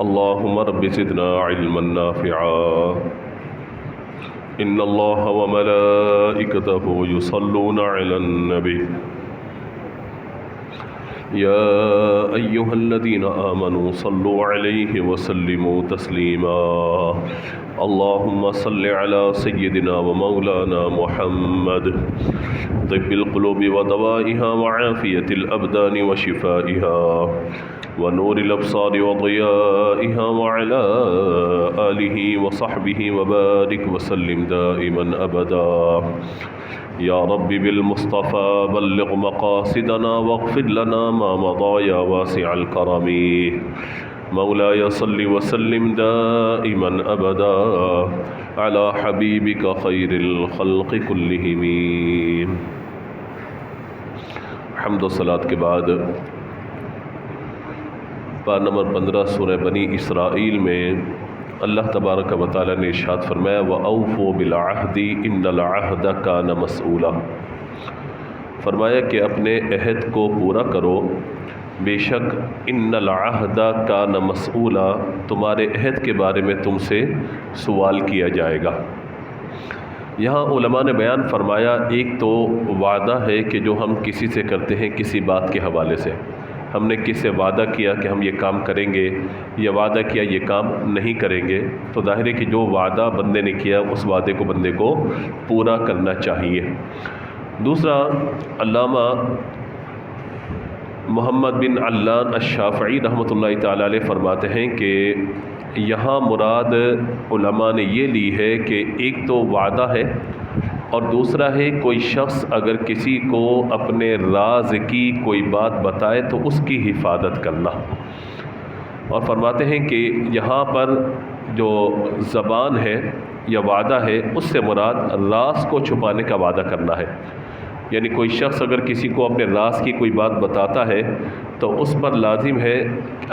اللهم رب زدنا علما نافعا إن الله وملائكته يصلون على النبي يا أيها الذين آمنوا صلوا عليه وسلموا تسليما اللهم صل على سيدنا ومولانا محمد طب القلوب ودوائها وعافية الأبدان وشفائها ونور الأبصار وضيائها وعلى آله وصحبه وبارك وسلم دائما أبدا يا رب بالمصطفى بلغ مقاصدنا واغفر لنا ما مضى يا واسع الكرم مولاي صل وسلم دائما أبدا على حبيبك خير الخلق كلهم. حمد و صلاة کے بعد پارہ نمبر 15 سورہ بنی اسرائیل میں اللہ تبارک و تعالیٰ نے ارشاد فرمایا وَأَوْفُوا بِالْعَهْدِ إِنَّ الْعَهْدَ كَانَ مَسْئُولًا، فرمایا کہ اپنے عہد کو پورا کرو، بے شک إِنَّ الْعَهْدَ كَانَ مَسْئُولًا، تمہارے عہد کے بارے میں تم سے سوال کیا جائے گا۔ یہاں علماء نے بیان فرمایا ایک تو وعدہ ہے کہ جو ہم کسی سے کرتے ہیں کسی بات کے حوالے سے، ہم نے کس سے وعدہ کیا کہ ہم یہ کام کریں گے یا وعدہ کیا یہ کام نہیں کریں گے، تو ظاہر ہے کہ جو وعدہ بندے نے کیا اس وعدے کو بندے کو پورا کرنا چاہیے۔ دوسرا، علامہ محمد بن علان الشافعی رحمۃ اللہ تعالی علیہ فرماتے ہیں کہ یہاں مراد علماء نے یہ لی ہے کہ ایک تو وعدہ ہے اور دوسرا ہے کوئی شخص اگر کسی کو اپنے راز کی کوئی بات بتائے تو اس کی حفاظت کرنا، اور فرماتے ہیں کہ یہاں پر جو زبان ہے یا وعدہ ہے اس سے مراد راز کو چھپانے کا وعدہ کرنا ہے، یعنی کوئی شخص اگر کسی کو اپنے راز کی کوئی بات بتاتا ہے تو اس پر لازم ہے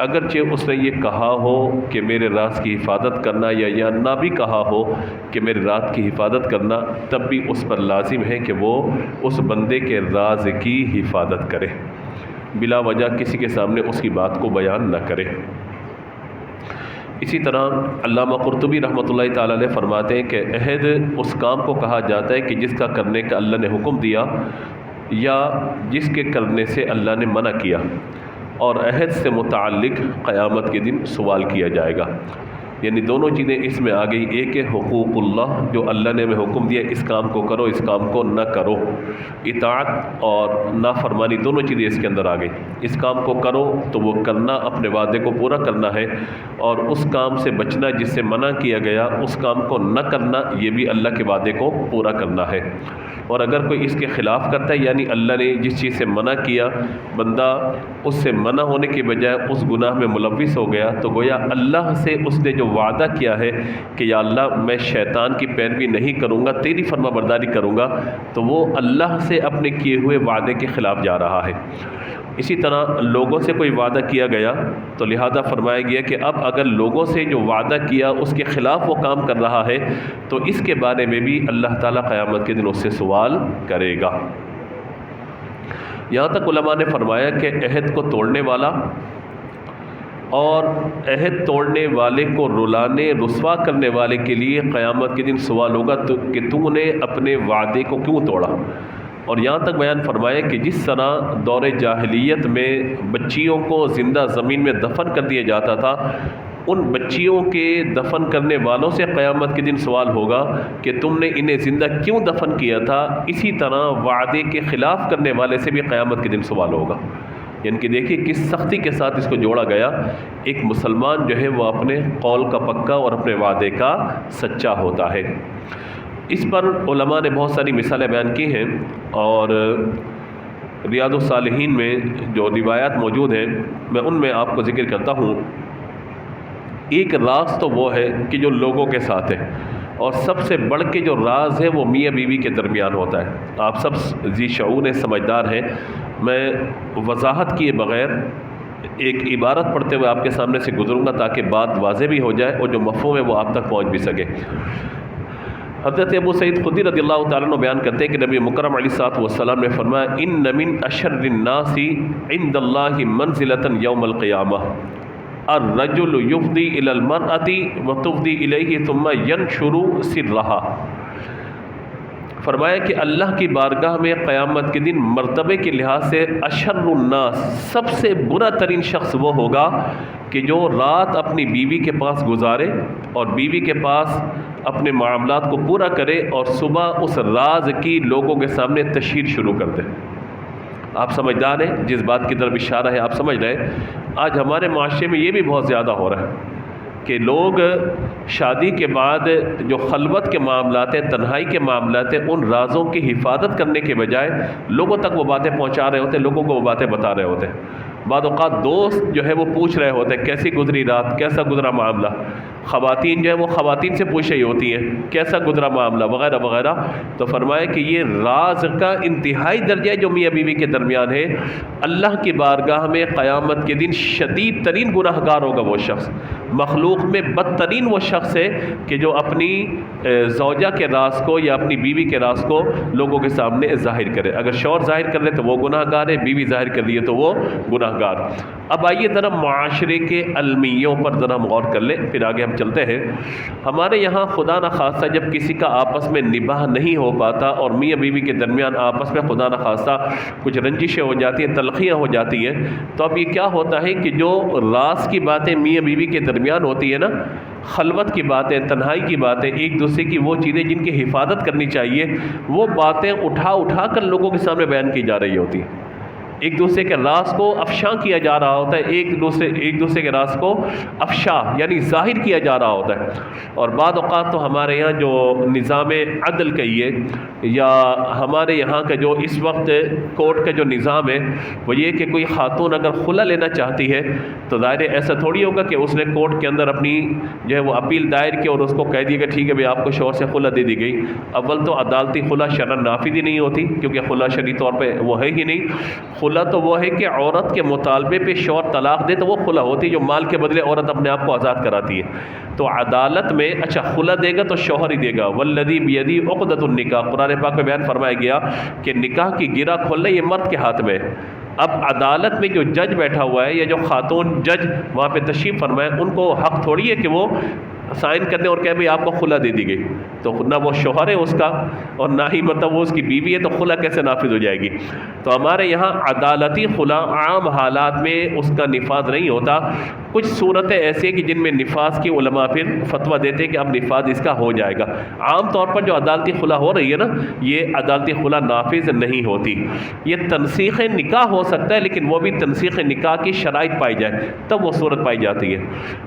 اگرچہ اس نے یہ کہا ہو کہ میرے راز کی حفاظت کرنا یا نہ بھی کہا ہو کہ میرے راز کی حفاظت کرنا، تب بھی اس پر لازم ہے کہ وہ اس بندے کے راز کی حفاظت کرے، بلا وجہ کسی کے سامنے اس کی بات کو بیان نہ کرے۔ اسی طرح علامہ قرطبی رحمۃ اللہ تعالی علیہ فرماتے ہیں کہ عہد اس کام کو کہا جاتا ہے کہ جس کا کرنے کا اللہ نے حکم دیا یا جس کے کرنے سے اللہ نے منع کیا، اور عہد سے متعلق قیامت کے دن سوال کیا جائے گا، یعنی دونوں چیزیں اس میں آ گئی، ایک ہے حقوق اللہ جو اللہ نے ہمیں حکم دیا اس کام کو کرو اس کام کو نہ کرو، اطاعت اور نافرمانی دونوں چیزیں اس کے اندر آ گئی، اس کام کو کرو تو وہ کرنا، اپنے وعدے کو پورا کرنا ہے، اور اس کام سے بچنا جس سے منع کیا گیا اس کام کو نہ کرنا، یہ بھی اللہ کے وعدے کو پورا کرنا ہے۔ اور اگر کوئی اس کے خلاف کرتا ہے یعنی اللہ نے جس چیز سے منع کیا بندہ اس سے منع ہونے کی بجائے اس گناہ میں ملوث ہو گیا، تو گویا اللہ سے اس نے جو وعدہ کیا ہے کہ یا اللہ میں شیطان کی پیروی نہیں کروں گا تیری فرما برداری کروں گا، تو وہ اللہ سے اپنے کیے ہوئے وعدے کے خلاف جا رہا ہے۔ اسی طرح لوگوں سے کوئی وعدہ کیا گیا تو لہذا فرمایا گیا کہ اب اگر لوگوں سے جو وعدہ کیا اس کے خلاف وہ کام کر رہا ہے تو اس کے بارے میں بھی اللہ تعالیٰ قیامت کے دن اس سے سوال کرے گا۔ یہاں تک علماء نے فرمایا کہ عہد کو توڑنے والا اور عہد توڑنے والے کو رلانے رسوا کرنے والے کے لیے قیامت کے دن سوال ہوگا کہ تو نے اپنے وعدے کو کیوں توڑا۔ اور یہاں تک بیان فرمایا کہ جس طرح دور جاہلیت میں بچیوں کو زندہ زمین میں دفن کر دیا جاتا تھا، ان بچیوں کے دفن کرنے والوں سے قیامت کے دن سوال ہوگا کہ تم نے انہیں زندہ کیوں دفن کیا تھا، اسی طرح وعدے کے خلاف کرنے والے سے بھی قیامت کے دن سوال ہوگا۔ یعنی کہ دیکھیے کس سختی کے ساتھ اس کو جوڑا گیا، ایک مسلمان جو ہے وہ اپنے قول کا پکا اور اپنے وعدے کا سچا ہوتا ہے۔ اس پر علماء نے بہت ساری مثالیں بیان کی ہیں، اور ریاض الصالحین میں جو روایات موجود ہیں میں ان میں آپ کو ذکر کرتا ہوں۔ ایک راز تو وہ ہے کہ جو لوگوں کے ساتھ ہے، اور سب سے بڑھ کے جو راز ہے وہ میاں بیوی کے درمیان ہوتا ہے۔ آپ سب ذی شعور ہیں، سمجھدار ہیں، میں وضاحت کیے بغیر ایک عبارت پڑھتے ہوئے آپ کے سامنے سے گزروں گا تاکہ بات واضح بھی ہو جائے اور جو مفہوم ہے وہ آپ تک پہنچ بھی سکے۔ حضرت ابو سعید خدری رضی اللہ تعالیٰ عنہ بیان کرتے ہیں کہ نبی مکرم علیہ الصلوۃ والسلام نے فرمایا ان من اشر الناس عند اللہ منزلۃ یوم القیامہ الرجل یفضی الی المرأة وتفضی الیہ ثم ینشر سرها۔ فرمایا کہ اللہ کی بارگاہ میں قیامت کے دن مرتبے کے لحاظ سے اشر الناس سب سے برا ترین شخص وہ ہوگا کہ جو رات اپنی بیوی کے پاس گزارے اور بیوی کے پاس اپنے معاملات کو پورا کرے اور صبح اس راز کی لوگوں کے سامنے تشہیر شروع کر دے۔ آپ سمجھدار ہیں جس بات کی طرف اشارہ ہے، آپ سمجھ رہے ہیں۔ آج ہمارے معاشرے میں یہ بھی بہت زیادہ ہو رہا ہے کہ لوگ شادی کے بعد جو خلوت کے معاملات ہیں، تنہائی کے معاملات ہیں، ان رازوں کی حفاظت کرنے کے بجائے لوگوں تک وہ باتیں پہنچا رہے ہوتے ہیں، لوگوں کو وہ باتیں بتا رہے ہوتے ہیں۔ بعض اوقات دوست جو ہے وہ پوچھ رہے ہوتے ہیں کیسی گزری رات، کیسا گزرا معاملہ، خواتین جو ہے وہ خواتین سے پوچھ رہی ہوتی ہیں کیسا گزرا معاملہ وغیرہ وغیرہ۔ تو فرمایا کہ یہ راز کا انتہائی درجہ ہے جو میاں بیوی کے درمیان ہے، اللہ کی بارگاہ میں قیامت کے دن شدید ترین گناہ گار ہوگا وہ شخص، مخلوق میں بدترین وہ شخص ہے کہ جو اپنی زوجہ کے راز کو یا اپنی بیوی کے راز کو لوگوں کے سامنے ظاہر کرے۔ اگر شوہر ظاہر کر لے تو وہ گناہ گار ہے، بیوی ظاہر کر لیے تو وہ گناہ گار۔ اب آئیے ذرا معاشرے کے المیوں پر ذرا ہم غور کر لیں، پھر آگے ہم چلتے ہیں۔ ہمارے یہاں خدا نخواستہ جب کسی کا آپس میں نباہ نہیں ہو پاتا اور میاں بیوی کے درمیان آپس میں خدا نخواستہ کچھ رنجشیں ہو جاتی ہیں، تلخیاں ہو جاتی ہیں، تو اب یہ کیا ہوتا ہے کہ جو راز کی باتیں میاں بیوی کے درمیان ہوتی ہے نا، خلوت کی باتیں، تنہائی کی باتیں، ایک دوسرے کی وہ چیزیں جن کی حفاظت کرنی چاہیے، وہ باتیں اٹھا کر لوگوں کے سامنے بیان کی جا رہی ہوتی ہیں۔ ایک دوسرے کے راز کو افشاں کیا جا رہا ہوتا ہے، ایک دوسرے کے راز کو افشا یعنی ظاہر کیا جا رہا ہوتا ہے۔ اور بعض اوقات تو ہمارے یہاں جو نظام عدل کہیے یا ہمارے یہاں کا جو اس وقت کورٹ کا جو نظام ہے وہ یہ کہ کوئی خاتون اگر خلا لینا چاہتی ہے تو ظاہر ایسا تھوڑی ہوگا کہ اس نے کورٹ کے اندر اپنی جو ہے وہ اپیل دائر کی اور اس کو کہہ دیا کہ ٹھیک ہے بھائی آپ کو شوہر سے خلا دے دی گئی۔ اول تو عدالتی خلا شرعاً نافذ ہی نہیں ہوتی کیونکہ خلا شرعی طور پہ وہ ہے ہی نہیں۔ خلا تو وہ ہے کہ عورت کے مطالبے پہ شوہر طلاق دے تو وہ خلا ہوتی ہے، جو مال کے بدلے عورت اپنے آپ کو آزاد کراتی ہے۔ تو عدالت میں اچھا خلا دے گا تو شوہر ہی دے گا، والذی بیدی عقدۃ النکاح، قرآن پاک میں بیان فرمایا گیا کہ نکاح کی گرہ کھولنا یہ مرد کے ہاتھ میں ہے۔ اب عدالت میں جو جج بیٹھا ہوا ہے یا جو خاتون جج وہاں پہ تشریف فرمائے، ان کو حق تھوڑی ہے کہ وہ سائن کر دیں اور کہیں بھائی آپ کو خلا دے دی گئی، تو نہ وہ شوہر ہے اس کا اور نہ ہی مطلب وہ اس کی بیوی ہے، تو خلا کیسے نافذ ہو جائے گی؟ تو ہمارے یہاں عدالتی خلا عام حالات میں اس کا نفاذ نہیں ہوتا۔ کچھ صورتیں ایسی ہیں کہ جن میں نفاذ کی علماء پھر فتویٰ دیتے ہیں کہ اب نفاذ اس کا ہو جائے گا۔ عام طور پر جو عدالتی خلا ہو رہی ہے نا، یہ عدالتی خلا نافذ نہیں ہوتی۔ یہ تنسیخ نکاح ہو سکتا ہے لیکن وہ بھی تنسیخ نکاح کی شرائط پائی جائے تب وہ صورت پائی جاتی ہے۔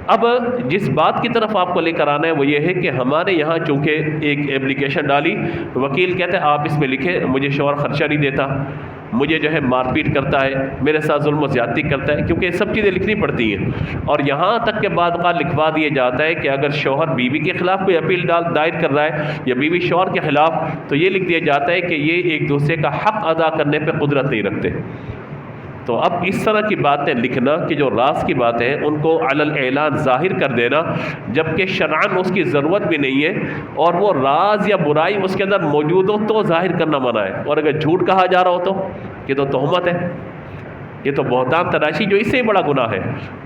اب جس بات کی طرف آپ کو لے کر آنا ہے وہ یہ ہے کہ ہمارے یہاں چونکہ ایک ایپلیکیشن ڈالی، وکیل کہتے ہیں آپ اس میں لکھیں مجھے شوہر خرچہ نہیں دیتا، مجھے جو ہے مار پیٹ کرتا ہے، میرے ساتھ ظلم و زیادتی کرتا ہے، کیونکہ یہ سب چیزیں لکھنی پڑتی ہیں۔ اور یہاں تک کہ بعد اوقات لکھوا دیا جاتا ہے کہ اگر شوہر بیوی کے خلاف کوئی اپیل دائر کر رہا ہے یا بیوی شوہر کے خلاف، تو یہ لکھ دیا جاتا ہے کہ یہ ایک دوسرے کا حق ادا کرنے پہ قدرت نہیں رکھتے۔ تو اب اس طرح کی باتیں لکھنا کہ جو راز کی باتیں ہیں ان کو علی الاعلان ظاہر کر دینا، جبکہ شرعاً اس کی ضرورت بھی نہیں ہے، اور وہ راز یا برائی اس کے اندر موجود ہو تو ظاہر کرنا منع ہے، اور اگر جھوٹ کہا جا رہا ہو تو یہ تو تہمت ہے، یہ تو بہتان تراشی جو اس سے ہی بڑا گناہ ہے۔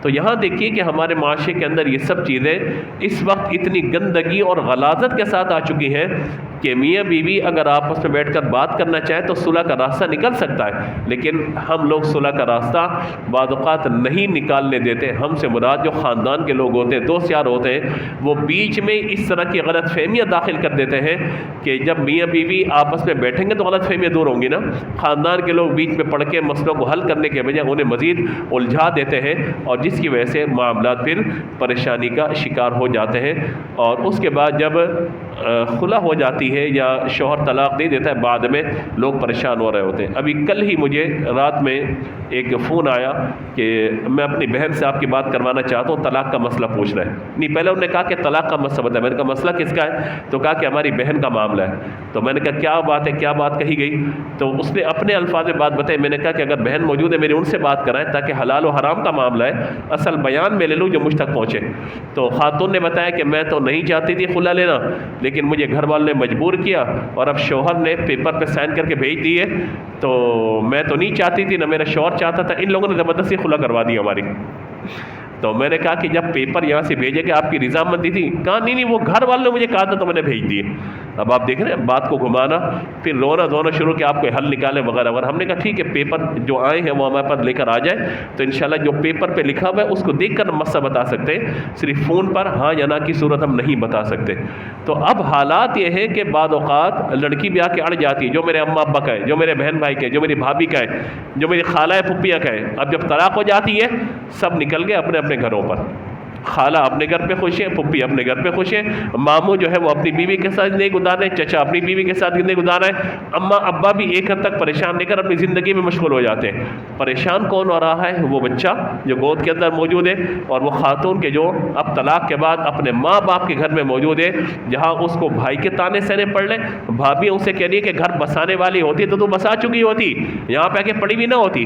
تو یہاں دیکھیے کہ ہمارے معاشرے کے اندر یہ سب چیزیں اس وقت اتنی گندگی اور غلاظت کے ساتھ آ چکی ہیں کہ میاں بیوی اگر آپس میں بیٹھ کر بات کرنا چاہیں تو صلح کا راستہ نکل سکتا ہے، لیکن ہم لوگ صلح کا راستہ بعض اوقات نہیں نکالنے دیتے۔ ہم سے مراد جو خاندان کے لوگ ہوتے ہیں، دوست یار ہوتے ہیں، وہ بیچ میں اس طرح کی غلط فہمیاں داخل کر دیتے ہیں کہ جب میاں بیوی آپس میں بیٹھیں گے تو غلط فہمیاں دور ہوں گی نا۔ خاندان کے لوگ بیچ میں پڑھ کے مسئلوں کو حل کرنے کے بجائے انہیں مزید الجھا دیتے ہیں، اور جس کی وجہ سے معاملات پھر پریشانی کا شکار ہو جاتے ہیں، اور اس کے بعد جب خلا ہو جاتی ہے یا شوہر طلاق دے دیتا ہے بعد میں لوگ پریشان ہو رہے ہوتے ہیں۔ ابھی کل ہی مجھے رات میں ایک فون آیا کہ میں اپنی بہن سے آپ کی بات کروانا چاہتا ہوں، طلاق کا مسئلہ پوچھ رہے ہیں۔ نہیں، پہلے انہوں نے کہا کہ طلاق کا مسئلہ بتایا، میں نے کہا مسئلہ کس کا ہے؟ تو کہا کہ ہماری بہن کا معاملہ ہے۔ تو میں نے کہا کیا بات ہے، کیا بات کہی گئی؟ تو اس نے اپنے الفاظ میں بات بتائی۔ میں نے کہا کہ اگر بہن موجود ہے میری ان سے بات کرائیں تاکہ حلال و حرام کا معاملہ ہے اصل بیان میں لے لوں جو مجھ تک پہنچے۔ تو خاتون نے بتایا کہ میں تو نہیں چاہتی تھی خلا لینا، لیکن مجھے گھر والوں نے مجبور کیا اور اب شوہر نے پیپر پہ سائن کر کے بھیج دیے، تو میں تو نہیں چاہتی تھی، نہ میرا شوہر چاہتا تھا، ان لوگوں نے زبردستی خلا کروا دی ہماری۔ تو میں نے کہا کہ جب پیپر یہاں سے بھیجے کہ آپ کی رضامندی تھی، کہا نہیں وہ گھر والوں نے مجھے کہا تھا تو میں نے بھیج دیے۔ اب آپ دیکھ رہے ہیں بات کو گھمانا، پھر رونا دھونا شروع کہ آپ کوئی حل نکالیں وغیرہ وغیرہ۔ ہم نے کہا ٹھیک ہے، پیپر جو آئے ہیں وہ ہمارے پاس لے کر آ جائیں، تو انشاءاللہ جو پیپر پہ لکھا ہوا ہے اس کو دیکھ کر مسئلہ بتا سکتے ہیں، صرف فون پر ہاں یا نہ کی صورت ہم نہیں بتا سکتے۔ تو اب حالات یہ ہے کہ بعض اوقات لڑکی بھی آ کے اڑ جاتی ہے، جو میرے اماں ابا کا ہے، جو میرے بہن بھائی کا ہے، جو میری بھابھی کا ہے، جو میری خالہ پھپھیاں کا ہے۔ اب جب طلاق ہو جاتی ہے سب نکل گئے اپنے اپنے گھروں پر، خالہ اپنے گھر پہ خوش ہے، پھپھی اپنے گھر پہ خوش ہے، ماموں جو ہے وہ اپنی بیوی کے ساتھ زندگی گزار رہے ہیں، چچا اپنی بیوی کے ساتھ زندگی گزار رہے ہیں، اماں ابا بھی ایک حد تک پریشان لے کر اپنی زندگی میں مشغول ہو جاتے ہیں۔ پریشان کون ہو رہا ہے؟ وہ بچہ جو گود کے اندر موجود ہے، اور وہ خاتون کے جو اب طلاق کے بعد اپنے ماں باپ کے گھر میں موجود ہے، جہاں اس کو بھائی کے تانے سہنے پڑ لیں، بھابھی اسے کہہ رہی ہے کہ گھر بسانے والی ہوتی تو بسا چکی ہوتی، یہاں پہ آ کے پڑی بھی نہ ہوتی۔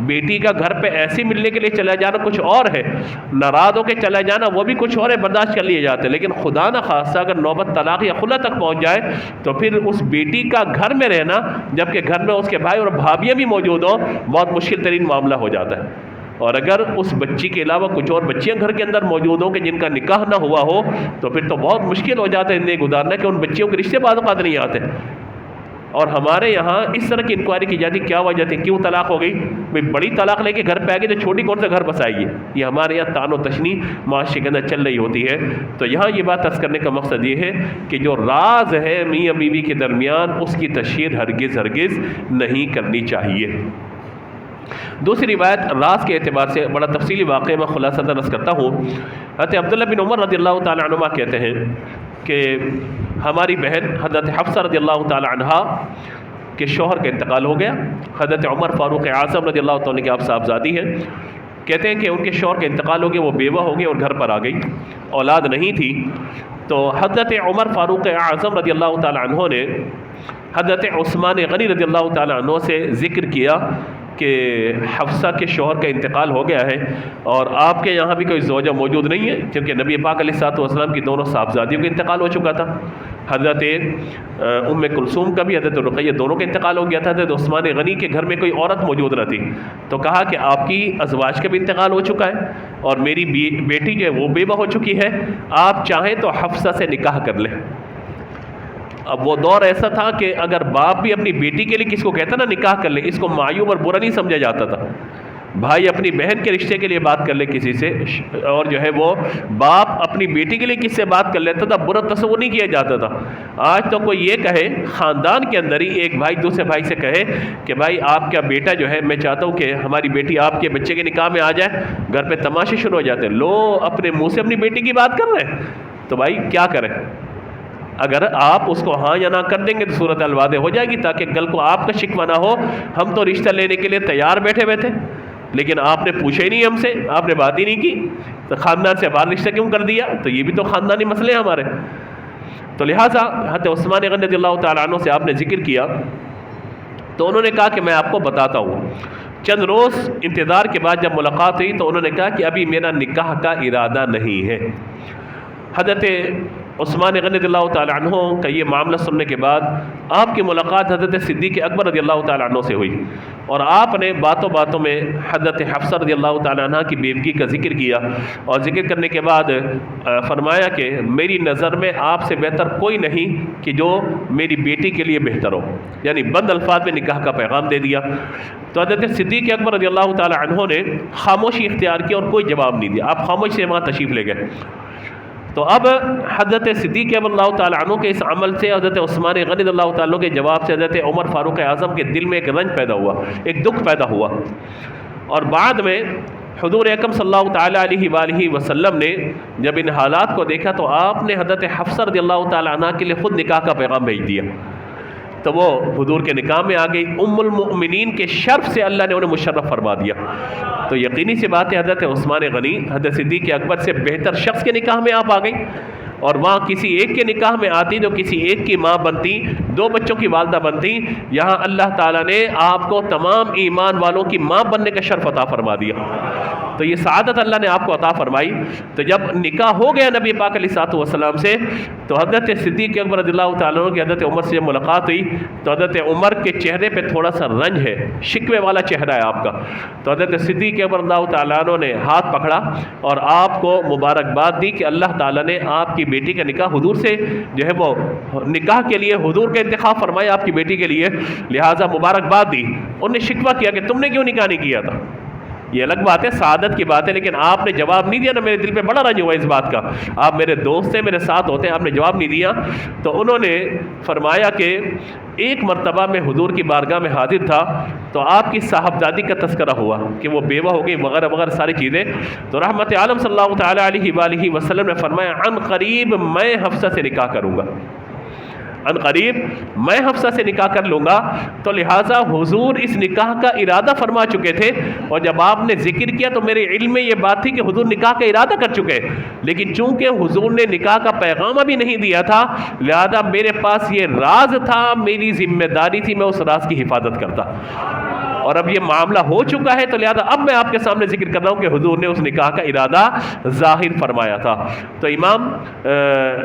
بیٹی کا گھر پہ ایسے ملنے کے لیے چلا جانا کچھ اور ہے، ناراض ہو کے چلا جانا وہ بھی کچھ اور ہے، برداشت کر لیے جاتے ہیں، لیکن خدا نہ خواستہ اگر نوبت طلاق یا خلا تک پہنچ جائے تو پھر اس بیٹی کا گھر میں رہنا، جبکہ گھر میں اس کے بھائی اور بھابھیاں بھی موجود ہوں، بہت مشکل ترین معاملہ ہو جاتا ہے۔ اور اگر اس بچی کے علاوہ کچھ اور بچیاں گھر کے اندر موجود ہوں کہ جن کا نکاح نہ ہوا ہو، تو پھر تو بہت مشکل ہو جاتا ہے زندگی گزارنا، کہ ان بچیوں کے رشتے بعض اوقات نہیں آتے۔ اور ہمارے یہاں اس طرح کی انکوائری کی جاتی، کیا وجہ تھی، کیوں طلاق ہو گئی؟ بھئی بڑی طلاق لے کے گھر پہ آ گئی تو چھوٹی کون سا گھر بسائے گی؟ یہ ہمارے یہاں تان و تشنی معاشرے کے اندر چل رہی ہوتی ہے۔ تو یہاں یہ بات عرض کرنے کا مقصد یہ ہے کہ جو راز ہے میاں بیوی کے درمیان، اس کی تشہیر ہرگز نہیں کرنی چاہیے۔ دوسری روایت راز کے اعتبار سے بڑا تفصیلی واقعہ میں خلاصہ عرض کرتا ہوں۔ حضرت عبداللہ بن عمر رضی اللہ تعالی عنہما کہتے ہیں کہ ہماری بہن حضرت حفصہ رضی اللہ تعالی عنہا کے شوہر کا انتقال ہو گیا۔ حضرت عمر فاروق اعظم رضی اللہ تعالیٰ کی آپ صاحبزادی ہیں، کہتے ہیں کہ ان کے شوہر کا انتقال ہو گیا، وہ بیوہ ہو گئی اور گھر پر آ گئی، اولاد نہیں تھی۔ تو حضرت عمر فاروق اعظم رضی اللہ تعالی عنہ نے حضرت عثمان غنی رضی اللہ تعالی عنہ سے ذکر کیا کہ حفصہ کے شوہر کا انتقال ہو گیا ہے، اور آپ کے یہاں بھی کوئی زوجہ موجود نہیں ہے، کیونکہ نبی پاک علیہ الصلوۃ والسلام کی دونوں صاحبزادیوں کا انتقال ہو چکا تھا۔ حضرت ام کلثوم کا بھی، حضرت رقیہ دونوں کا انتقال ہو گیا تھا۔ حضرت عثمان غنی کے گھر میں کوئی عورت موجود نہ تھی، تو کہا کہ آپ کی ازواج کا بھی انتقال ہو چکا ہے، اور میری بیٹی جو ہے وہ بیوہ ہو چکی ہے، آپ چاہیں تو حفصہ سے نکاح کر لیں۔ اب وہ دور ایسا تھا کہ اگر باپ بھی اپنی بیٹی کے لیے کس کو کہتا نا نکاح کر لے، اس کو معیوب اور برا نہیں سمجھا جاتا تھا۔ بھائی اپنی بہن کے رشتے کے لیے بات کر لے کسی سے، اور جو ہے وہ باپ اپنی بیٹی کے لیے کس سے بات کر لیتا تھا، برا تصور نہیں کیا جاتا تھا۔ آج تو کوئی یہ کہے خاندان کے اندر ہی، ایک بھائی دوسرے بھائی سے کہے کہ بھائی آپ کا بیٹا جو ہے، میں چاہتا ہوں کہ ہماری بیٹی آپ کے بچے کے نکاح میں آ جائے، گھر پہ تماشے شروع ہو جاتے ہیں، لو اپنے منہ سے اپنی بیٹی کی بات کر رہے ہیں، تو بھائی کیا کریں؟ اگر آپ اس کو ہاں یا نہ کر دیں گے تو صورت حال واضح ہو جائے گی، تاکہ کل کو آپ کا شکوہ نہ ہو، ہم تو رشتہ لینے کے لیے تیار بیٹھے ہوئے تھے، لیکن آپ نے پوچھا ہی نہیں ہم سے، آپ نے بات ہی نہیں کی، تو خاندان سے باہر رشتہ کیوں کر دیا؟ تو یہ بھی تو خاندانی مسئلے ہیں ہمارے۔ تو لہٰذا حضرت عثمان غنی رضی اللہ تعالیٰ عنہ سے آپ نے ذکر کیا، تو انہوں نے کہا کہ میں آپ کو بتاتا ہوں۔ چند روز انتظار کے بعد جب ملاقات ہوئی تو انہوں نے کہا کہ ابھی میرا نکاح کا ارادہ نہیں ہے۔ حضرت عثمان غنی رضی اللہ تعالیٰ عنہ کا یہ معاملہ سننے کے بعد آپ کی ملاقات حضرت صدیق اکبر رضی اللہ تعالیٰ عنہ سے ہوئی، اور آپ نے باتوں باتوں میں حضرت حفصہ رضی اللہ تعالیٰ عنہ کی بیوگی کا ذکر کیا، اور ذکر کرنے کے بعد فرمایا کہ میری نظر میں آپ سے بہتر کوئی نہیں کہ جو میری بیٹی کے لیے بہتر ہو، یعنی بند الفاظ میں نکاح کا پیغام دے دیا۔ تو حضرت صدیق اکبر رضی اللہ تعالیٰ عنہ نے خاموشی اختیار کی اور کوئی جواب نہیں دیا، آپ خاموش سے وہاں تشریف لے گئے۔ تو اب حضرت صدیق اللہ تعالیٰ عنہ کے اس عمل سے، حضرت عثمان غنی اللہ تعالیٰ عنہ کے جواب سے حضرت عمر فاروق اعظم کے دل میں ایک رنج پیدا ہوا، ایک دکھ پیدا ہوا، اور بعد میں حضور اکرم صلی اللہ تعالیٰ علیہ وآلہ وسلم نے جب ان حالات کو دیکھا تو آپ نے حضرت حفصہ رضی اللہ تعالیٰ عنہ کے لیے خود نکاح کا پیغام بھیج دیا، تو وہ حضور کے نکاح میں آ گئی، ام المؤمنین کے شرف سے اللہ نے انہیں مشرف فرما دیا۔ تو یقینی سی بات ہے حضرت عثمان غنی حضرت صدیق اکبر سے بہتر شخص کے نکاح میں آپ آ گئی، اور وہاں کسی ایک کے نکاح میں آتی تو کسی ایک کی ماں بنتی، 2 بچوں کی والدہ بنتی، یہاں اللہ تعالیٰ نے آپ کو تمام ایمان والوں کی ماں بننے کا شرف عطا فرما دیا. تو یہ سعادت اللہ نے آپ کو عطا فرمائی. تو جب نکاح ہو گیا نبی پاک علیہ الصلوۃ والسلام سے، تو حضرت صدیق اکبر رضی اللہ تعالیٰ عنہ کی حضرت عمر سے جب ملاقات ہوئی تو حضرت عمر کے چہرے پہ تھوڑا سا رنج ہے، شکوے والا چہرہ ہے آپ کا. تو حضرت صدیق اکبر رضی اللہ تعالیٰ عنہ نے ہاتھ پکڑا اور آپ کو مبارکباد دی کہ اللہ تعالیٰ نے آپ کی بیٹی کا نکاح حضور سے جو ہے وہ نکاح کے لیے حضور کا انتخاب فرمایا آپ کی بیٹی کے لیے، لہٰذا مبارکباد دی. انہوں نے شکوہ کیا کہ تم نے کیوں نکاح نہیں کیا تھا. یہ الگ بات ہے، سعادت کی بات ہے، لیکن آپ نے جواب نہیں دیا نا. میرے دل پہ بڑا رنج ہوا اس بات کا. آپ میرے دوست ہیں، میرے ساتھ ہوتے ہیں، آپ نے جواب نہیں دیا. تو انہوں نے فرمایا کہ ایک مرتبہ میں حضور کی بارگاہ میں حاضر تھا تو آپ کی صاحبزادی کا تذکرہ ہوا کہ وہ بیوہ ہو گئی وغیرہ وغیرہ ساری چیزیں. تو رحمت عالم صلی اللہ تعالیٰ علیہ وآلہ وسلم نے فرمایا عن قریب میں حفصہ سے نکاح کروں گا، ان قریب میں حفصہ سے نکاح کر لوں گا. تو لہٰذا حضور اس نکاح کا ارادہ فرما چکے تھے، اور جب آپ نے ذکر کیا تو میرے علم میں یہ بات تھی کہ حضور نکاح کا ارادہ کر چکے، لیکن چونکہ حضور نے نکاح کا پیغام ابھی نہیں دیا تھا، لہذا میرے پاس یہ راز تھا، میری ذمہ داری تھی میں اس راز کی حفاظت کرتا. اور اب یہ معاملہ ہو چکا ہے تو لہذا اب میں آپ کے سامنے ذکر کر رہا ہوں کہ حضور نے اس نکاح کا ارادہ ظاہر فرمایا تھا. تو امام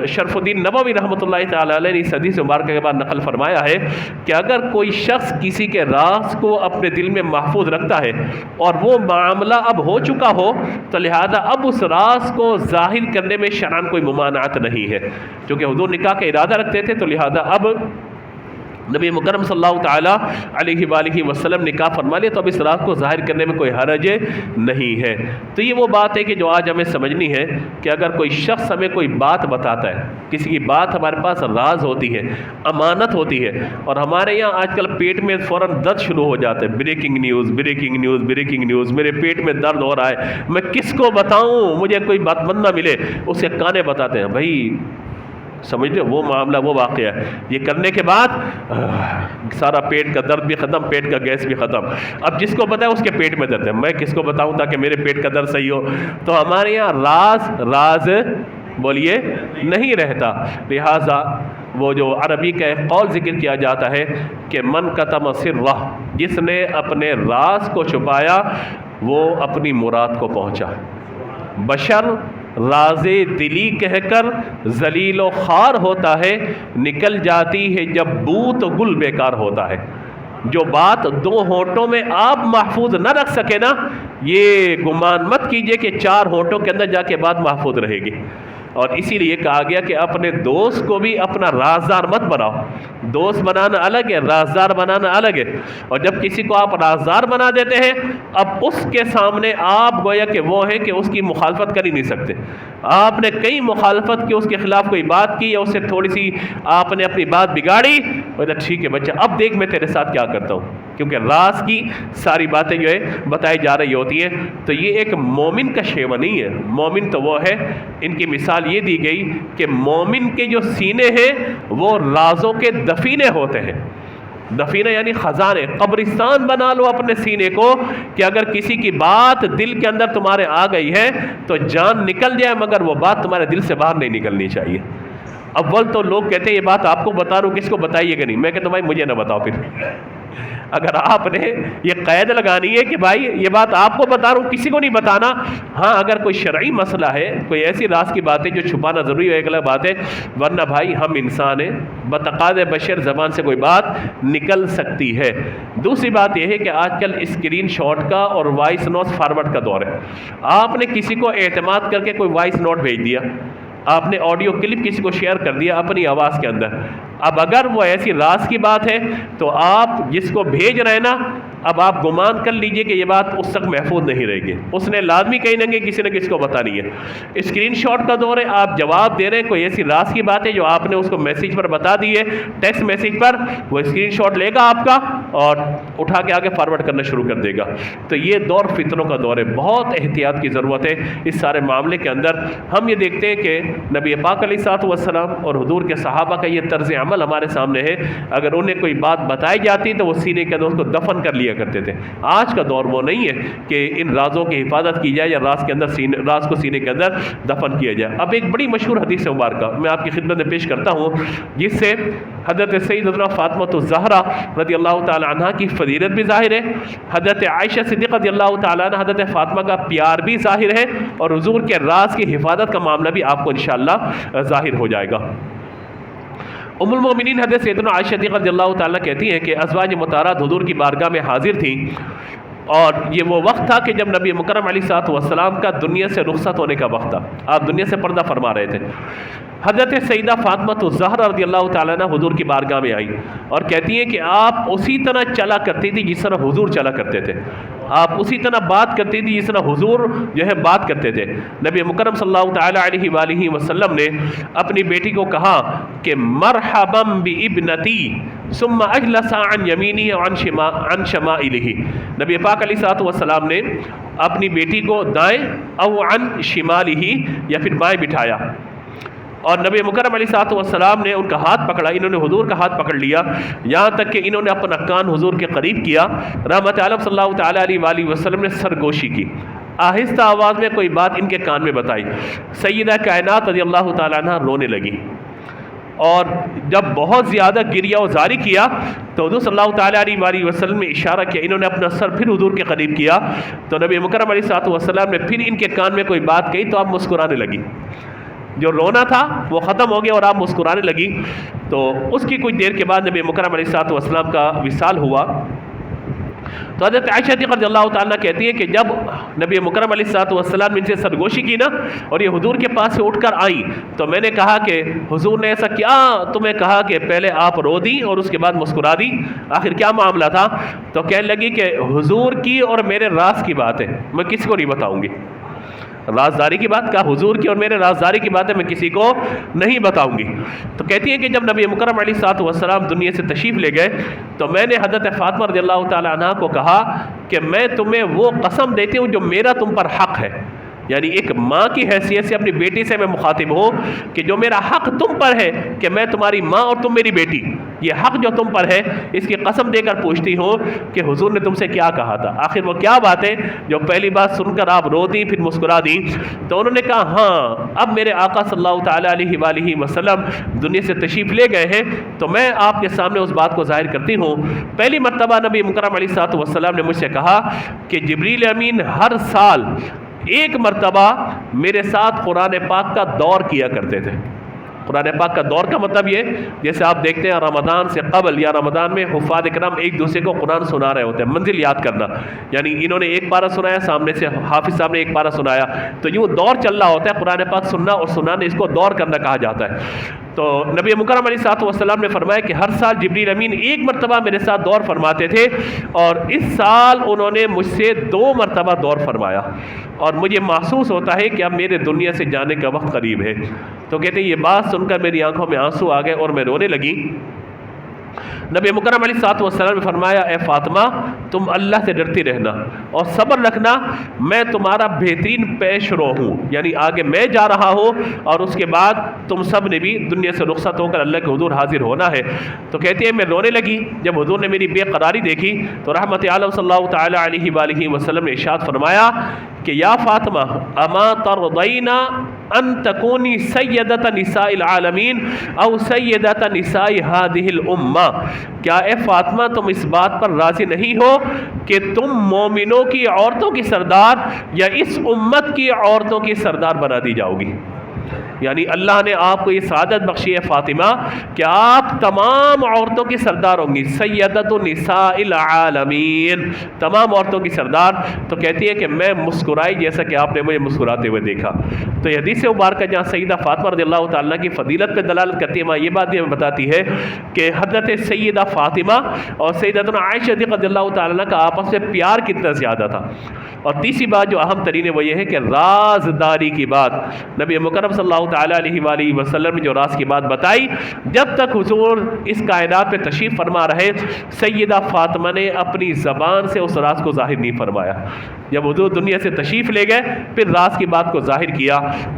شرف الدین نووی رحمۃ اللہ تعالی علیہ نے اس حدیث مبارکہ کے بعد نقل فرمایا ہے کہ اگر کوئی شخص کسی کے راز کو اپنے دل میں محفوظ رکھتا ہے اور وہ معاملہ اب ہو چکا ہو تو لہذا اب اس راز کو ظاہر کرنے میں شرعاً کوئی ممانعت نہیں ہے. چونکہ حضور نکاح کا ارادہ رکھتے تھے تو لہذا اب نبی مکرم صلی اللہ تعالیٰ علیہ وآلہ وسلم نکاح فرما لیا تو اب اس راز کو ظاہر کرنے میں کوئی حرج نہیں ہے. تو یہ وہ بات ہے کہ جو آج ہمیں سمجھنی ہے کہ اگر کوئی شخص ہمیں کوئی بات بتاتا ہے، کسی کی بات ہمارے پاس راز ہوتی ہے، امانت ہوتی ہے، اور ہمارے یہاں آج کل پیٹ میں فوراً درد شروع ہو جاتا ہے، breaking news breaking news breaking news, میرے پیٹ میں درد ہو رہا ہے، میں کس کو بتاؤں، مجھے کوئی بات بند نہ ملے، اسے کانے بتاتے ہیں. بھائی سمجھ لو وہ معاملہ وہ واقعہ ہے، یہ کرنے کے بعد سارا پیٹ کا درد بھی ختم، پیٹ کا گیس بھی ختم. اب جس کو پتا ہے اس کے پیٹ میں درد ہے، میں کس کو بتاؤں تاکہ میرے پیٹ کا درد صحیح ہو. تو ہمارے یہاں راز بولیے نہیں رہتا. لہٰذا وہ جو عربی کا ایک قول ذکر کیا جاتا ہے کہ من کتم سرہ، جس نے اپنے راز کو چھپایا وہ اپنی مراد کو پہنچا. بشر راز دلی کہہ کر ذلیل و خوار ہوتا ہے، نکل جاتی ہے جب بو تو گل بیکار ہوتا ہے. جو بات 2 ہونٹوں میں آپ محفوظ نہ رکھ سکے نا، یہ گمان مت کیجئے کہ 4 ہونٹوں کے اندر جا کے بات محفوظ رہے گی. اور اسی لیے کہا گیا کہ اپنے دوست کو بھی اپنا رازدار مت بناؤ. دوست بنانا الگ ہے، رازدار بنانا الگ ہے. اور جب کسی کو آپ رازدار بنا دیتے ہیں، اب اس کے سامنے آپ گویا کہ وہ ہیں کہ اس کی مخالفت کر ہی نہیں سکتے. آپ نے کئی مخالفت کی، اس کے خلاف کوئی بات کی یا اس سے تھوڑی سی آپ نے اپنی بات بگاڑی، ٹھیک ہے بچہ اب دیکھ میں تیرے ساتھ کیا کرتا ہوں، کیونکہ راز کی ساری باتیں جو ہے بتائی جا رہی ہوتی ہیں. تو یہ ایک مومن کا شیوا نہیں ہے. مومن تو وہ ہے، ان کی مثال یہ دی گئی کہ مومن کے جو سینے ہیں وہ رازوں کے دفینے ہوتے ہیں. دفینہ یعنی خزانے، قبرستان بنا لو اپنے سینے کو کہ اگر کسی کی بات دل کے اندر تمہارے آ گئی ہے تو جان نکل جائے مگر وہ بات تمہارے دل سے باہر نہیں نکلنی چاہیے. اول تو لوگ کہتے ہیں یہ بات آپ کو بتا رہا ہوں، کس کو بتائیے گا نہیں. میں کہتا ہوں بھائی مجھے نہ بتاؤ. پھر اگر آپ نے یہ قید لگانی ہے کہ بھائی یہ بات آپ کو بتا رہا ہوں کسی کو نہیں بتانا. ہاں اگر کوئی شرعی مسئلہ ہے، کوئی ایسی راز کی بات ہے جو چھپانا ضروری ہے، ایک الگ بات ہے، ورنہ بھائی ہم انسان ہیں، بتقاض بشر زبان سے کوئی بات نکل سکتی ہے. دوسری بات یہ ہے کہ آج کل اسکرین شاٹ کا اور وائس نوٹ فارورڈ کا دور ہے. آپ نے کسی کو اعتماد کر کے کوئی وائس نوٹ بھیج دیا، آپ نے آڈیو کلپ کسی کو شیئر کر دیا اپنی آواز کے اندر. اب اگر وہ ایسی راز کی بات ہے تو آپ جس کو بھیج رہے ہیں نا، اب آپ گمان کر لیجئے کہ یہ بات اس تک محفوظ نہیں رہے گی. اس نے لازمی کہیں نہ کسی نے کسی کو بتانی ہے. اسکرین شاٹ کا دور ہے، آپ جواب دے رہے ہیں، کوئی ایسی راز کی بات ہے جو آپ نے اس کو میسیج پر بتا دی ہے، ٹیکسٹ میسیج پر، وہ اسکرین شاٹ لے گا آپ کا اور اٹھا کے آگے فارورڈ کرنا شروع کر دے گا. تو یہ دور فتنوں کا دور ہے، بہت احتیاط کی ضرورت ہے اس سارے معاملے کے اندر. ہم یہ دیکھتے ہیں کہ نبی پاک علیہ الصلوۃ والسلام اور حضور کے صحابہ کا یہ طرز عمل ہمارے سامنے ہے. اگر انہیں کوئی بات بتائی جاتی تو وہ سینے کے اندر اس کو دفن کر لیا کیا کرتے تھے۔ آج کا دور وہ نہیں ہے کہ ان رازوں کی حفاظت کی جائے یا راز کو سینے کے اندر دفن کیا جائے۔ اب ایک بڑی مشہور حدیث مبارکہ میں آپ کی خدمت میں پیش کرتا ہوں، جس سے حضرت سیدتنا فاطمہ الزہرا رضی اللہ تعالی عنہ کی فضیلت بھی ظاہر ہے، حضرت عائشہ صدیقہ رضی اللہ تعالی عنہ حضرت فاطمہ کا پیار بھی ظاہر ہے، اور حضور کے راز کی حفاظت کا معاملہ بھی آپ کو انشاءاللہ ظاہر ہو جائے گا۔ ام المومنین حضرت سیدنا عائشہ صدیقہ رضی اللہ تعالیٰ کہتی ہیں کہ ازواج مطہرات حضور کی بارگاہ میں حاضر تھیں، اور یہ وہ وقت تھا کہ جب نبی مکرم علیہ الصلوۃ والسلام کا دنیا سے رخصت ہونے کا وقت تھا، آپ دنیا سے پردہ فرما رہے تھے۔ حضرت سیدہ فاطمہ الزہرا رضی اللہ تعالیٰ عنہ حضور کی بارگاہ میں آئی اور کہتی ہیں کہ آپ اسی طرح چلا کرتی تھی جس طرح حضور چلا کرتے تھے، آپ اسی طرح بات کرتی تھی جس طرح حضور جو ہے بات کرتے تھے۔ نبی مکرم صلی اللہ تعالیٰ علیہ وآلہ وسلم نے اپنی بیٹی کو کہا کہ مرحبا بابنتی ثم اجلس عن یمینہ عن شمائلہ، نبی پاک علیہ الصلوۃ والسلام نے اپنی بیٹی کو دائیں او عن شمالہ یا پھر بائیں بٹھایا، اور نبی مکرم علیہ الصلوۃ والسلام نے ان کا ہاتھ پکڑا، انہوں نے حضور کا ہاتھ پکڑ لیا، یہاں تک کہ انہوں نے اپنا کان حضور کے قریب کیا۔ رحمت عالم صلی اللہ تعالیٰ علیہ وآلہ وسلم نے سرگوشی کی، آہستہ آواز میں کوئی بات ان کے کان میں بتائی، سیدہ کائنات رضی اللہ تعالیٰ عنہ رونے لگی، اور جب بہت زیادہ گریہ و زاری کیا تو حضور صلی اللہ تعالیٰ علیہ وآلہ وسلم نے اشارہ کیا، انہوں نے اپنا سر پھر حضور کے قریب کیا، تو نبی مکرم علیہ الصلوۃ والسلام نے پھر ان کے کان میں کوئی بات کہی تو آپ مسکرانے لگی، جو رونا تھا وہ ختم ہو گیا اور آپ مسکرانے لگی۔ تو اس کی کچھ دیر کے بعد نبی مکرم علیہ الصلوۃ والسلام کا وصال ہوا، تو حضرت عائشہ رضی اللہ تعالیٰ کہتی ہے کہ جب نبی مکرم علیہ الصلوۃ والسلام نے ان سے سرگوشی کی نا اور یہ حضور کے پاس سے اٹھ کر آئیں، تو میں نے کہا کہ حضور نے ایسا کیا تمہیں کہا کہ پہلے آپ رو دی اور اس کے بعد مسکرا دی، آخر کیا معاملہ تھا؟ تو کہنے لگی کہ حضور کی اور میرے راز کی بات ہے، میں کسی کو نہیں بتاؤں گی، رازداری کی بات، کہا حضور کی اور میرے رازداری کی بات ہے، میں کسی کو نہیں بتاؤں گی۔ تو کہتی ہے کہ جب نبی مکرم علیہ الصلوۃ والسلام دنیا سے تشریف لے گئے تو میں نے حضرت فاطمہ رضی اللہ تعالی عنہ کو کہا کہ میں تمہیں وہ قسم دیتی ہوں جو میرا تم پر حق ہے، یعنی ایک ماں کی حیثیت سے اپنی بیٹی سے میں مخاطب ہوں کہ جو میرا حق تم پر ہے کہ میں تمہاری ماں اور تم میری بیٹی، یہ حق جو تم پر ہے اس کی قسم دے کر پوچھتی ہوں کہ حضور نے تم سے کیا کہا تھا، آخر وہ کیا بات ہے جو پہلی بات سن کر آپ رو دیں پھر مسکرا دیں؟ تو انہوں نے کہا ہاں اب میرے آقا صلی اللہ تعالیٰ علیہ وآلہ وسلم دنیا سے تشریف لے گئے ہیں تو میں آپ کے سامنے اس بات کو ظاہر کرتی ہوں۔ پہلی مرتبہ نبی مکرم علیہ الصلوۃ والسلام نے مجھ سے کہا کہ جبریل امین ہر سال ایک مرتبہ میرے ساتھ قرآن پاک کا دور کیا کرتے تھے۔ قرآن پاک کا دور کا مطلب یہ جیسے آپ دیکھتے ہیں رمضان سے قبل یا رمضان میں حفاظ اکرام ایک دوسرے کو قرآن سنا رہے ہوتے ہیں، منزل یاد کرنا، یعنی انہوں نے ایک پارہ سنایا، سامنے سے حافظ صاحب نے ایک پارہ سنایا، تو یوں دور چل رہا ہوتا ہے۔ قرآن پاک سننا اور سنانے اس کو دور کرنا کہا جاتا ہے۔ تو نبی مکرم علیہ الصلوۃ والسلام نے فرمایا کہ ہر سال جبریل امین ایک مرتبہ میرے ساتھ دور فرماتے تھے، اور اس سال انہوں نے مجھ سے 2 مرتبہ دور فرمایا، اور مجھے محسوس ہوتا ہے کہ اب میرے دنیا سے جانے کا وقت قریب ہے۔ تو کہتے ہیں یہ بات سن کر میری آنکھوں میں آنسو آ گئے اور میں رونے لگی۔ نبی مکرم علیہ الصلوۃ والسلام نے فرمایا اے فاطمہ تم اللہ سے ڈرتی رہنا اور صبر رکھنا، میں تمہارا بہترین پیش رو ہوں، یعنی آگے میں جا رہا ہوں اور اس کے بعد تم سب نے بھی دنیا سے رخصت ہو کر اللہ کے حضور حاضر ہونا ہے۔ تو کہتے ہیں میں رونے لگی جب حضور نے میری بے قراری دیکھی تو رحمت عالم صلی اللہ تعالیٰ علیہ وآلہ وسلم نے ارشاد فرمایا کہ یا فاطمہ اما ترضین ان تکونی سیدۃ نساء العالمین او سیدۃ نساء هذه الامہ، کیا اے فاطمہ تم اس بات پر راضی نہیں ہو کہ تم مومنوں کی عورتوں کی سردار یا اس امت کی عورتوں کی سردار بنا دی جاؤ گی؟ یعنی اللہ نے آپ کو یہ سعادت بخشی ہے فاطمہ کہ آپ تمام عورتوں کی سردار ہوں گی، سیدۃ نساء العالمین، تمام عورتوں کی سردار۔ تو کہتی ہے کہ میں مسکرائی جیسا کہ آپ نے مجھے مسکراتے ہوئے دیکھا۔ تو یہ حدیث مبارکہ جہاں سیدہ فاطمہ رضی اللہ تعالیٰ کی فضیلت پہ دلالت کرتی ہے، وہاں یہ بات بھی ہمیں بتاتی ہے کہ حضرت سیدہ فاطمہ اور سیدتنا عائشہ رضی اللہ تعالیٰ کا آپس میں پیار کتنا زیادہ تھا۔ اور تیسری بات جو اہم ترین ہے وہ یہ ہے کہ رازداری کی بات، نبی مکرم صلی اللہ تعالی علیہ وآلہ وسلم نے جو راز کی بات بتائی، جب تک حضور اس کائنات پہ تشریف فرما رہے سیدہ فاطمہ نے اپنی زبان سے اس راز کو ظاہر نہیں فرمایا۔ جب حضور دنیا سے تشریف لے گئے پھر راز کی بات کو ظاہر کیا۔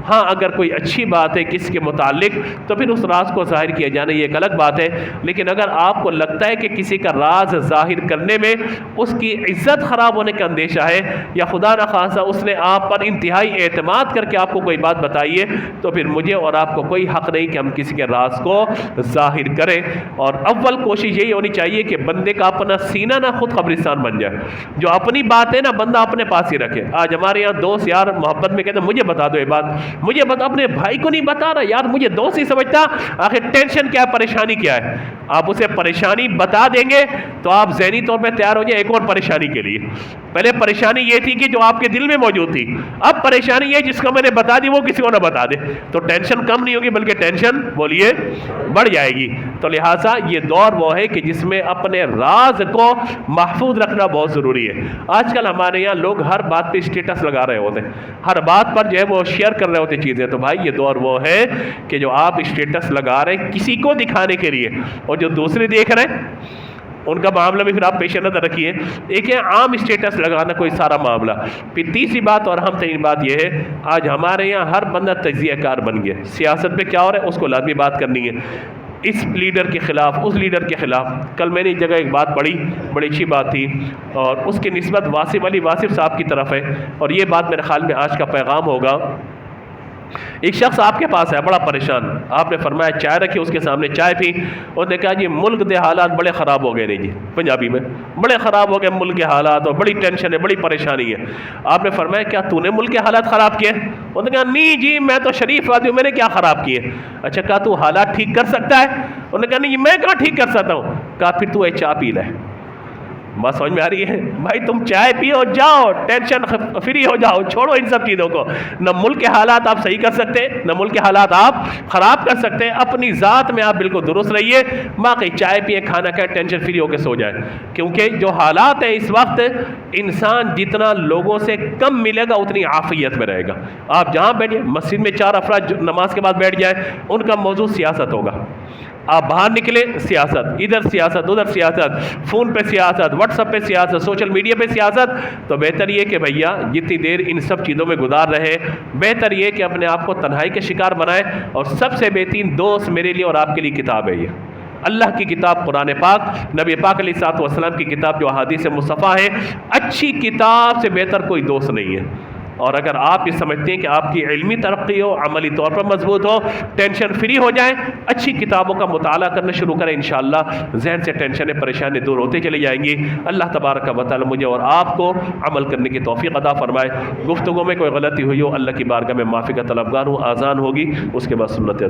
ہاں اگر کوئی اچھی بات ہے کسی کے متعلق تو پھر اس راز کو ظاہر کیا جانا یہ ایک الگ بات ہے، لیکن اگر آپ کو لگتا ہے کہ کسی کا راز ظاہر کرنے میں اس کی عزت خراب ہونے کا اندیشہ ہے، یا خدا نخواستہ اس نے آپ پر انتہائی اعتماد کر کے آپ کو کوئی بات بتائی ہے، تو پھر مجھے اور آپ کو کوئی حق نہیں کہ ہم کسی کے راز کو ظاہر کریں۔ اور اول کوشش یہی ہونی چاہیے کہ بندے کا اپنا سینہ نہ خود قبرستان بن جائے، جو اپنی بات ہے نا بندہ اپنے پاس ہی رکھے۔ آج ہمارے یہاں دوست یار محبت میں کہتے ہیں مجھے بتا دو یہ بات، مجھے بتا، اپنے بھائی کو نہیں بتا رہا، یار مجھے دوست ہی سمجھتا، آخر ٹینشن کیا ہے، پریشانی کیا ہے؟ آپ اسے پریشانی بتا دیں گے تو آپ ذہنی طور پہ تیار ہو جائیں ایک اور پریشانی کے لیے۔ پہلے پریشانی یہ تھی کہ جو آپ کے دل میں موجود تھی، اب پریشانی یہ جس کو میں نے بتا دی وہ کسی کو نہ بتا دے، تو ٹینشن کم نہیں ہوگی بلکہ ٹینشن بولیے بڑھ جائے گی۔ تو لہٰذا یہ دور وہ ہے کہ جس میں اپنے راز کو محفوظ رکھنا بہت ضروری ہے۔ آج کل ہمارے یہاں لوگ ہر بات پہ اسٹیٹس لگا رہے ہوتے ہیں، ہر بات پر جو ہے وہ شیئر کر رہے ہوتے چیزیں، تو بھائی یہ دور وہ ہے کہ جو آپ اسٹیٹس لگا رہے ہیں کسی کو دکھانے کے لیے، اور جو دوسرے دیکھ رہے ہیں ان کا معاملہ بھی پھر آپ پیش نظر رکھیے۔ ایک ہے عام اسٹیٹس لگانا کوئی سارا معاملہ، پھر تیسری بات اور اہم ترین بات یہ ہے آج ہمارے یہاں ہر بندہ تجزیہ کار بن گیا۔ سیاست میں کیا ہو رہا ہے اس کو لازمی بات کرنی ہے، اس لیڈر کے خلاف، اس لیڈر کے خلاف۔ کل میں نے ایک جگہ ایک بات پڑھی، بڑی اچھی بات تھی، اور اس کی نسبت واصف علی واصف صاحب کی طرف ہے، اور یہ بات میرے خیال میں آج کا پیغام ہوگا۔ ایک شخص آپ کے پاس ہے بڑا پریشان، آپ نے فرمایا چائے رکھی، اس کے سامنے چائے پی، انہوں نے کہا جی ملک دے حالات بڑے خراب ہو گئے نہیں جی، پنجابی میں بڑے خراب ہو گئے ملک کے حالات، اور بڑی ٹینشن ہے، بڑی پریشانی ہے۔ آپ نے فرمایا کیا تو نے ملک کے حالات خراب کیے؟ انہوں نے کہا نہیں جی میں تو شریف آدمی ہوں، میں نے کیا خراب کیے؟ اچھا کہا تو حالات ٹھیک کر سکتا ہے؟ انہوں نے کہا نہیں میں کہاں ٹھیک کر سکتا ہوں۔ کہا پھر تو ایک چائے پی لے۔ بات سمجھ میں آ رہی ہے؟ بھائی تم چائے پیو، جاؤ ٹینشن فری ہو جاؤ، چھوڑو ان سب چیزوں کو۔ نہ ملک کے حالات آپ صحیح کر سکتے، نہ ملک کے حالات آپ خراب کر سکتے، اپنی ذات میں آپ بالکل درست رہیے، باقی چائے پیے، کھانا کھائے، ٹینشن فری ہو کے سو جائے۔ کیونکہ جو حالات ہیں اس وقت، انسان جتنا لوگوں سے کم ملے گا اتنی عافیت میں رہے گا۔ آپ جہاں بیٹھیں، مسجد میں 4 افراد نماز کے بعد بیٹھ جائیں، ان کا موضوع سیاست ہوگا۔ آپ باہر نکلے سیاست، ادھر سیاست، ادھر سیاست، فون پہ سیاست، واٹس ایپ پہ سیاست، سوشل میڈیا پہ سیاست۔ تو بہتر یہ کہ بھیا جتنی دیر ان سب چیزوں میں گزار رہے، بہتر یہ کہ اپنے آپ کو تنہائی کے شکار بنائے، اور سب سے بہترین دوست میرے لیے اور آپ کے لیے کتاب ہے، یہ اللہ کی کتاب قرآن پاک، نبی پاک علیہ الصلوۃ والسلام کی کتاب جو احادیث مصطفیٰ ہے۔ اچھی کتاب سے بہتر کوئی دوست نہیں ہے۔ اور اگر آپ یہ سمجھتے ہیں کہ آپ کی علمی ترقی ہو، عملی طور پر مضبوط ہو، ٹینشن فری ہو جائیں، اچھی کتابوں کا مطالعہ کرنا شروع کریں، انشاءاللہ ذہن سے ٹینشنیں پریشانیں دور ہوتے چلے جائیں گی۔ اللہ تبارک و تعالی مجھے اور آپ کو عمل کرنے کی توفیق عطا فرمائے۔ گفتگو میں کوئی غلطی ہوئی ہو اللہ کی بارگاہ میں معافی کا طلبگار ہوں۔ آذان ہوگی اس کے بعد سنت